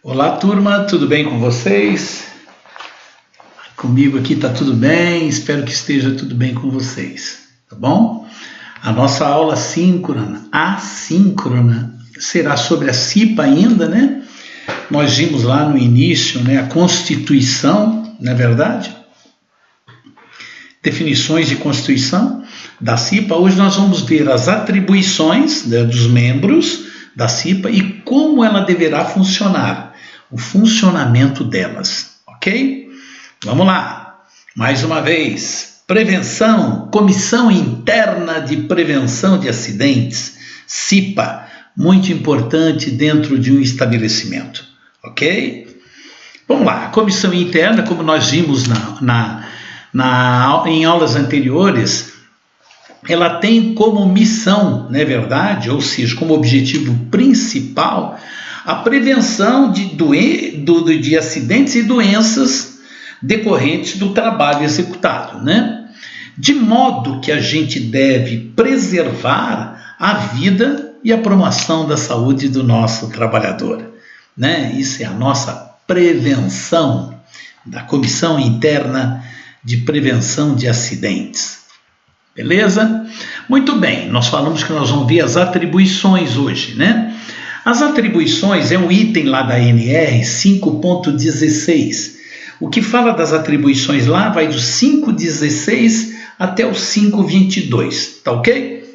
Olá, turma, tudo bem com vocês? Comigo aqui tá tudo bem, espero que esteja tudo bem com vocês, tá bom? A nossa aula assíncrona, será sobre a CIPA ainda, né? Nós vimos lá no início, né, a Constituição, não é verdade? Definições de Constituição da CIPA. Hoje nós vamos ver as atribuições, né, dos membros da CIPA e como ela deverá funcionar. O funcionamento delas, ok? Vamos lá, mais uma vez, prevenção, Comissão Interna de Prevenção de Acidentes, CIPA, muito importante dentro de um estabelecimento, ok? Vamos lá, a comissão interna, como nós vimos em aulas anteriores, ela tem como missão, não é verdade? Ou seja, como objetivo principal, a prevenção de acidentes e doenças decorrentes do trabalho executado, né? De modo que a gente deve preservar a vida e a promoção da saúde do nosso trabalhador, né? Isso é a nossa prevenção da Comissão Interna de Prevenção de Acidentes. Beleza? Muito bem, nós falamos que nós vamos ver as atribuições hoje, né? As atribuições é um item lá da NR 5.16. O que fala das atribuições lá vai do 5.16 até o 5.22, tá ok?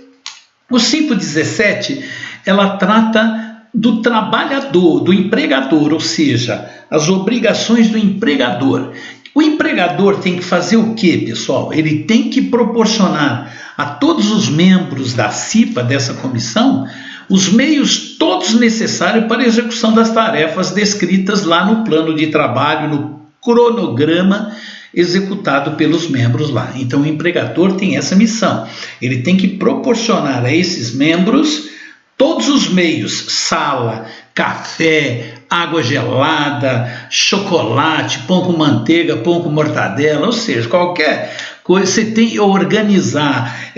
O 5.17, ela trata do trabalhador, do empregador, ou seja, as obrigações do empregador. O empregador tem que fazer o quê, pessoal? Ele tem que proporcionar a todos os membros da CIPA, dessa comissão, os meios todos necessários para a execução das tarefas descritas lá no plano de trabalho, no cronograma executado pelos membros lá. Então o empregador tem essa missão. Ele tem que proporcionar a esses membros todos os meios, sala, café, água gelada, chocolate, pão com manteiga, pão com mortadela, ou seja, qualquer coisa, você tem que organizar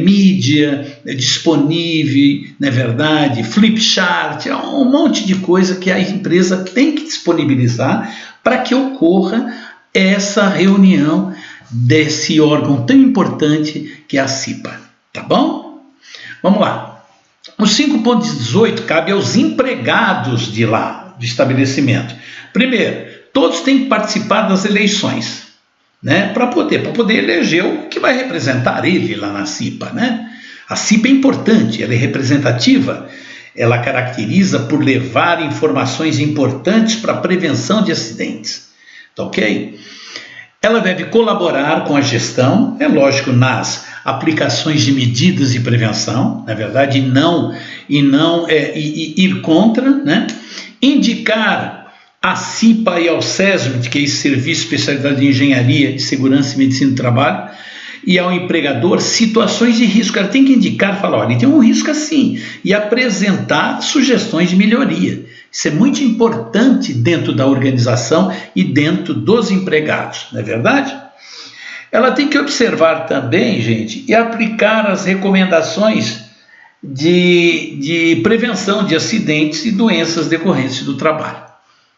mídia disponível, não é verdade? Flipchart, um monte de coisa que a empresa tem que disponibilizar para que ocorra essa reunião desse órgão tão importante que é a CIPA, tá bom? Vamos lá. O 5.18 cabe aos empregados de lá, do estabelecimento. Primeiro, todos têm que participar das eleições, né, para poder eleger o que vai representar ele lá na CIPA, né? A CIPA é importante, ela é representativa, ela caracteriza por levar informações importantes para a prevenção de acidentes, tá ok? Ela deve colaborar com a gestão, é lógico, nas aplicações de medidas de prevenção, na verdade, e não ir contra, né? Indicar a CIPA e ao SESMIT, que é esse Serviço de Especialidade de Engenharia de Segurança e Medicina do Trabalho, e ao empregador situações de risco. Ela tem que indicar, falar, olha, tem um risco assim, e apresentar sugestões de melhoria. Isso é muito importante dentro da organização e dentro dos empregados, não é verdade? Ela tem que observar também, gente, e aplicar as recomendações de prevenção de acidentes e doenças decorrentes do trabalho.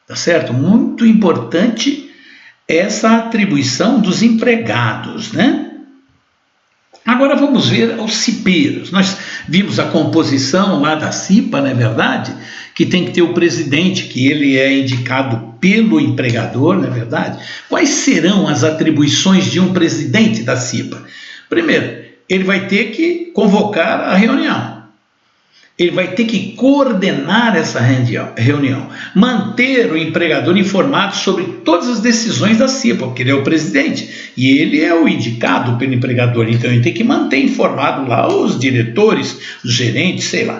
Tá certo? Muito importante essa atribuição dos empregados, né? Agora vamos ver os cipeiros. Nós vimos a composição lá da CIPA, não é verdade? Que tem que ter o presidente, que ele é indicado pelo empregador, não é verdade? Quais serão as atribuições de um presidente da CIPA? Primeiro, ele vai ter que convocar a reunião. Ele vai ter que coordenar essa reunião, manter o empregador informado sobre todas as decisões da CIPA, porque ele é o presidente e ele é o indicado pelo empregador, então ele tem que manter informado lá os diretores, os gerentes, sei lá,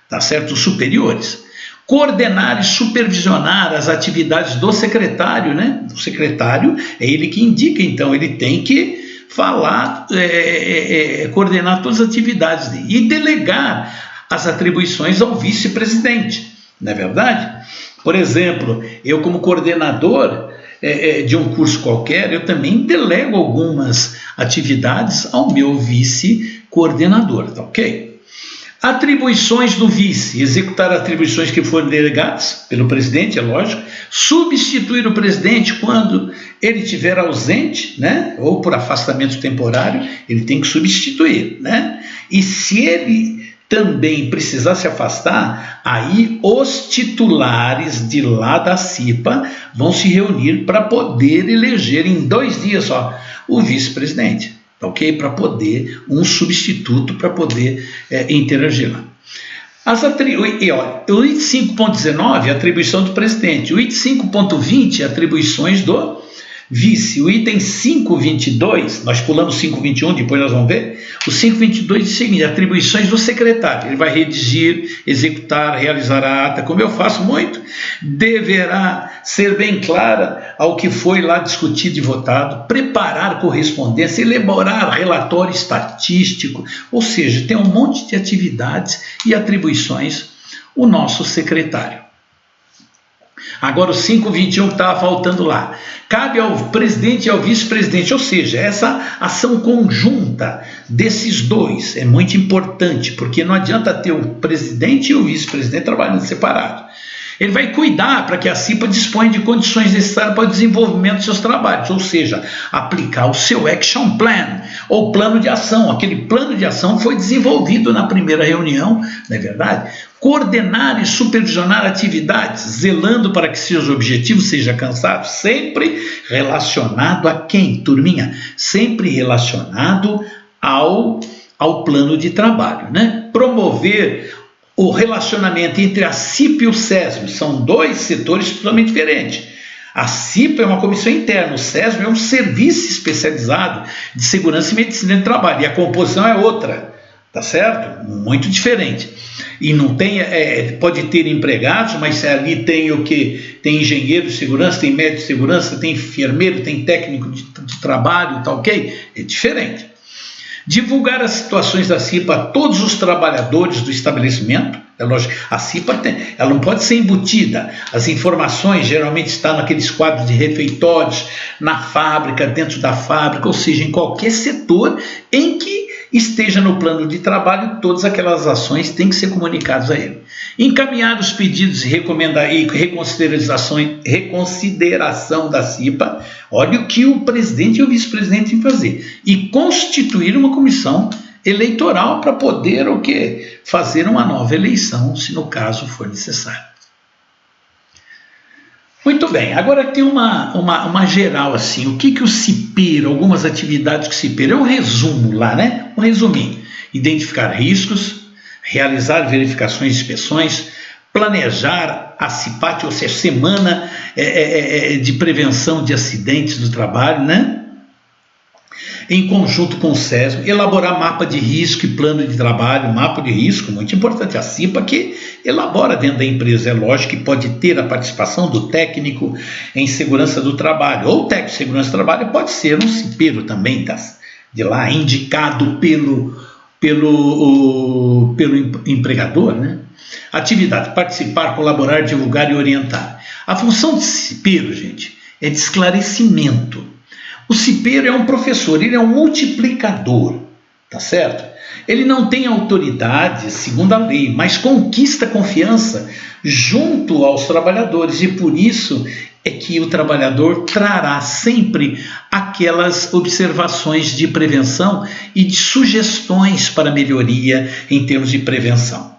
tá certo? Os superiores. Coordenar e supervisionar as atividades do secretário, né? O secretário é ele que indica, então ele tem que falar, coordenar todas as atividades dele e delegar as atribuições ao vice-presidente, não é verdade? Por exemplo, eu como coordenador de um curso qualquer, eu também delego algumas atividades ao meu vice-coordenador, tá ok? Atribuições do vice: executar atribuições que foram delegadas pelo presidente, é lógico. Substituir o presidente quando ele estiver ausente, né? Ou por afastamento temporário, ele tem que substituir, né? E se ele também precisar se afastar, aí os titulares de lá da CIPA vão se reunir para poder eleger em 2 dias só o vice-presidente. Ok? Para poder, um substituto para poder interagir lá. O item 5.19 é atribuição do presidente, o item 5.20 é atribuições do vice, o item 5.22, nós pulamos 5.21, depois nós vamos ver, o 5.22 diz o seguinte: atribuições do secretário, ele vai redigir, executar, realizar a ata, como eu faço muito, deverá ser bem clara ao que foi lá discutido e votado, preparar correspondência, elaborar relatório estatístico, ou seja, tem um monte de atividades e atribuições o nosso secretário. Agora o 5.21 estava faltando lá. Cabe ao presidente e ao vice-presidente, ou seja, essa ação conjunta desses dois é muito importante, porque não adianta ter o presidente e o vice-presidente trabalhando separado. Ele vai cuidar para que a CIPA disponha de condições necessárias para o desenvolvimento dos seus trabalhos, ou seja, aplicar o seu action plan, ou plano de ação. Aquele plano de ação foi desenvolvido na primeira reunião, não é verdade? Coordenar e supervisionar atividades, zelando para que seus objetivos sejam alcançados, sempre relacionado a quem, turminha? Sempre relacionado ao plano de trabalho, né? Promover o relacionamento entre a CIPA e o SESM, são 2 setores totalmente diferentes. A CIPA é uma comissão interna, o SESM é um serviço especializado de segurança e medicina do trabalho, e a composição é outra, tá certo? Muito diferente. E não tem, pode ter empregados, mas ali tem o que? Tem engenheiro de segurança, tem médico de segurança, tem enfermeiro, tem técnico de trabalho, tá ok? É diferente. Divulgar as situações da CIPA a todos os trabalhadores do estabelecimento. É lógico, a CIPA ela não pode ser embutida. As informações geralmente estão naqueles quadros de refeitórios, na fábrica, dentro da fábrica, ou seja, em qualquer setor em que esteja no plano de trabalho, todas aquelas ações têm que ser comunicadas a ele. Encaminhar os pedidos e reconsideração da CIPA, olha o que o presidente e o vice-presidente têm que fazer, e constituir uma comissão eleitoral para poder o quê? Fazer uma nova eleição, se no caso for necessário. Muito bem, agora tem uma geral assim, o que o CIPEiro, algumas atividades que o CIPEiro, é um resumo lá, né? Um resuminho: identificar riscos, realizar verificações e inspeções, planejar a CIPAT, ou seja, semana de prevenção de acidentes do trabalho, né? Em conjunto com o SESM, elaborar mapa de risco e plano de trabalho, mapa de risco, muito importante, a CIPA que elabora dentro da empresa, é lógico que pode ter a participação do técnico em segurança do trabalho, ou o técnico de segurança do trabalho pode ser um CIPEiro também, de lá, indicado pelo empregador, né? Atividade: participar, colaborar, divulgar e orientar. A função do CIPEiro, gente, é de esclarecimento. O CIPEiro é um professor, ele é um multiplicador, tá certo? Ele não tem autoridade, segundo a lei, mas conquista confiança junto aos trabalhadores, e por isso é que o trabalhador trará sempre aquelas observações de prevenção e de sugestões para melhoria em termos de prevenção.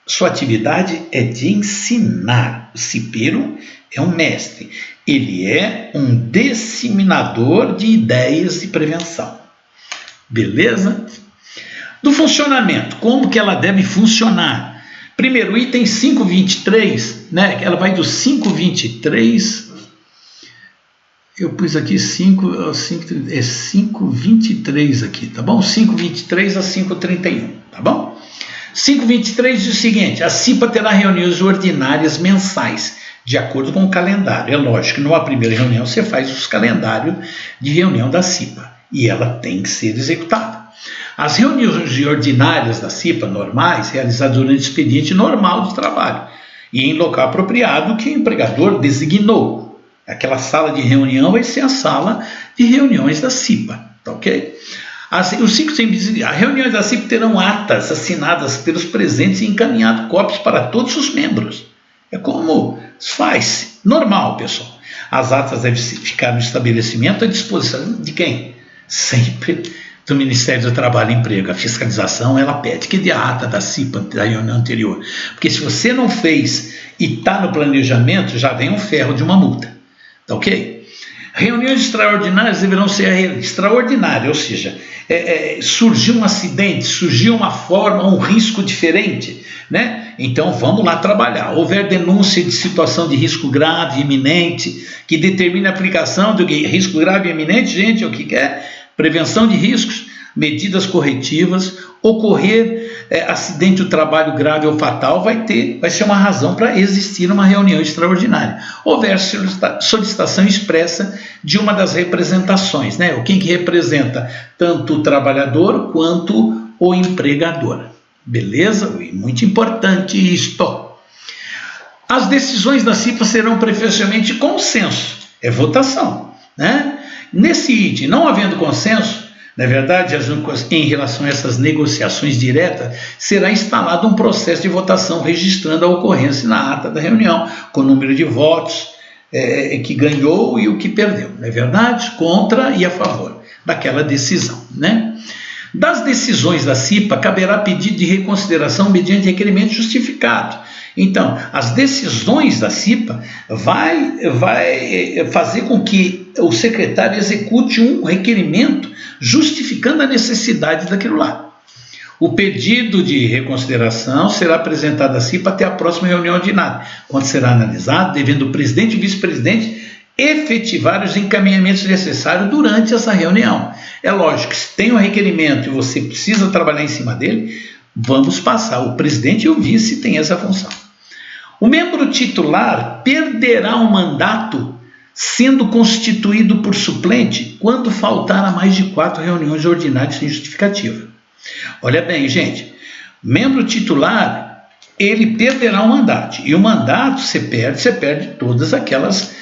Sua atividade é de ensinar. O CIPEiro é um mestre, ele é um disseminador de ideias de prevenção. Beleza? Do funcionamento, como que ela deve funcionar? Primeiro, item 5.23, né? Ela vai do 5.23, eu pus aqui 5.23 aqui, tá bom? 5.23 a 5.31, tá bom? 5.23 diz o seguinte: a CIPA terá reuniões ordinárias mensais, de acordo com o calendário. É lógico que numa primeira reunião você faz os calendários de reunião da CIPA e ela tem que ser executada. As reuniões ordinárias da CIPA normais, realizadas durante o expediente normal de trabalho e em local apropriado que o empregador designou. Aquela sala de reunião vai ser a sala de reuniões da CIPA, tá ok? Os 5 as reuniões da CIP terão atas assinadas pelos presentes e encaminhado cópias para todos os membros. É como faz, normal, pessoal. As atas devem ficar no estabelecimento à disposição de quem? Sempre do Ministério do Trabalho e Emprego. A fiscalização, ela pede que dê a ata da CIPA da reunião anterior. Porque se você não fez e está no planejamento, já vem um ferro de uma multa. Tá ok? Reuniões extraordinárias deverão ser extraordinárias, ou seja, surgiu um acidente, surgiu uma forma, um risco diferente, né? Então vamos lá trabalhar. Houver denúncia de situação de risco grave, iminente, que determine a aplicação do risco grave e iminente, gente, o que é? Prevenção de riscos, medidas corretivas, ocorrer acidente do trabalho grave ou fatal, vai ser uma razão para existir uma reunião extraordinária. Houver solicitação expressa de uma das representações, né? Quem que representa tanto o trabalhador quanto o empregador. Beleza? Muito importante isto. As decisões da CIPA serão preferencialmente consenso, é votação, né? Nesse item, não havendo consenso, na verdade, em relação a essas negociações diretas, será instalado um processo de votação registrando a ocorrência na ata da reunião, com o número de votos que ganhou e o que perdeu, não é verdade? Contra e a favor daquela decisão, né? Das decisões da CIPA, caberá pedido de reconsideração mediante requerimento justificado. Então, as decisões da CIPA vai fazer com que o secretário execute um requerimento justificando a necessidade daquilo lá. O pedido de reconsideração será apresentado à CIPA até a próxima reunião ordinária, quando será analisado, devendo o presidente e o vice-presidente efetivar os encaminhamentos necessários durante essa reunião. É lógico que se tem um requerimento e você precisa trabalhar em cima dele, vamos passar. O presidente e o vice têm essa função. O membro titular perderá o mandato sendo constituído por suplente quando faltar a mais de 4 reuniões ordinárias sem justificativa. Olha bem, gente, membro titular, ele perderá o mandato. E o mandato você perde todas aquelas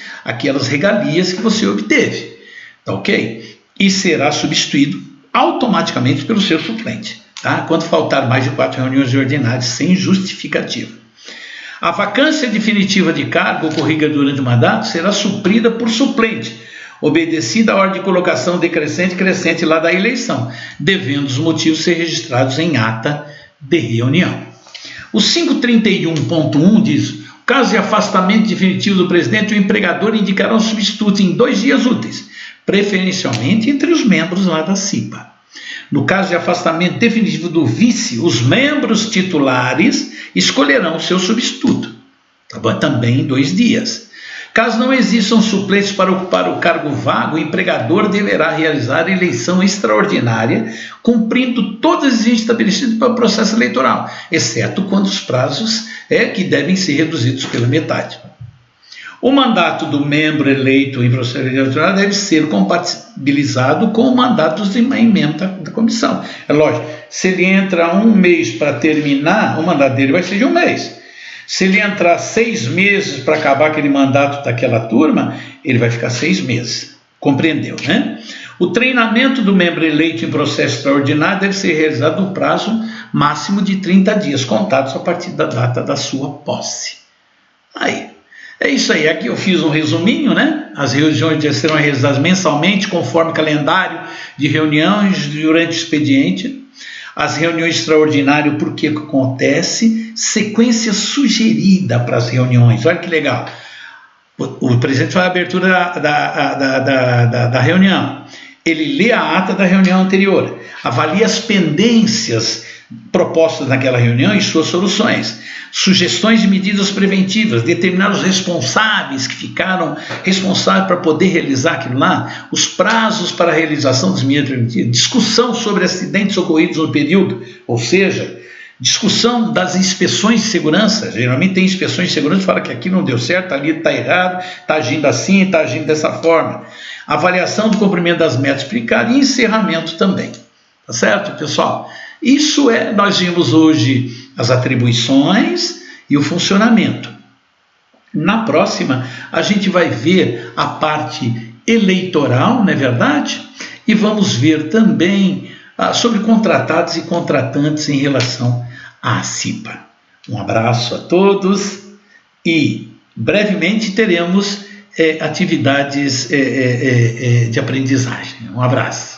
regalias que você obteve. Tá ok? E será substituído automaticamente pelo seu suplente, tá? Quando faltar mais de 4 reuniões ordinárias sem justificativa. A vacância definitiva de cargo ocorrida durante o mandato será suprida por suplente, obedecida a ordem de colocação decrescente e crescente lá da eleição, devendo os motivos ser registrados em ata de reunião. O 531.1 diz: caso de afastamento definitivo do presidente, o empregador indicará um substituto em 2 dias úteis, preferencialmente entre os membros lá da CIPA. No caso de afastamento definitivo do vice, os membros titulares escolherão o seu substituto, tá bom? Também em 2 dias. Caso não existam suplentes para ocupar o cargo vago, o empregador deverá realizar a eleição extraordinária, cumprindo todas as exigências estabelecidas para o processo eleitoral, exceto quando os prazos que devem ser reduzidos pela metade. O mandato do membro eleito em processo eleitoral deve ser compatibilizado com o mandato dos membros da comissão. É lógico, se ele entra 1 mês para terminar, o mandato dele vai ser de 1 mês. Se ele entrar 6 meses para acabar aquele mandato daquela turma, ele vai ficar 6 meses. Compreendeu, né? O treinamento do membro eleito em processo extraordinário deve ser realizado no prazo máximo de 30 dias, contados a partir da data da sua posse. Aí. É isso aí, aqui eu fiz um resuminho, né? As reuniões serão realizadas mensalmente, conforme calendário de reuniões durante o expediente. As reuniões extraordinárias, por que acontece? Sequência sugerida para as reuniões, olha que legal. O presidente faz a abertura da reunião, ele lê a ata da reunião anterior, avalia as pendências propostas naquela reunião e suas soluções, sugestões de medidas preventivas, determinar os responsáveis que ficaram responsáveis para poder realizar aquilo lá, os prazos para a realização das medidas preventivas, discussão sobre acidentes ocorridos no período, ou seja, discussão das inspeções de segurança. Geralmente tem inspeções de segurança que falam que aqui não deu certo, ali está errado, está agindo assim, está agindo dessa forma. Avaliação do cumprimento das metas explicadas e encerramento também. Tá certo, pessoal? Isso nós vimos hoje as atribuições e o funcionamento. Na próxima, a gente vai ver a parte eleitoral, não é verdade? E vamos ver também sobre contratados e contratantes em relação à CIPA. Um abraço a todos e brevemente teremos atividades de aprendizagem. Um abraço.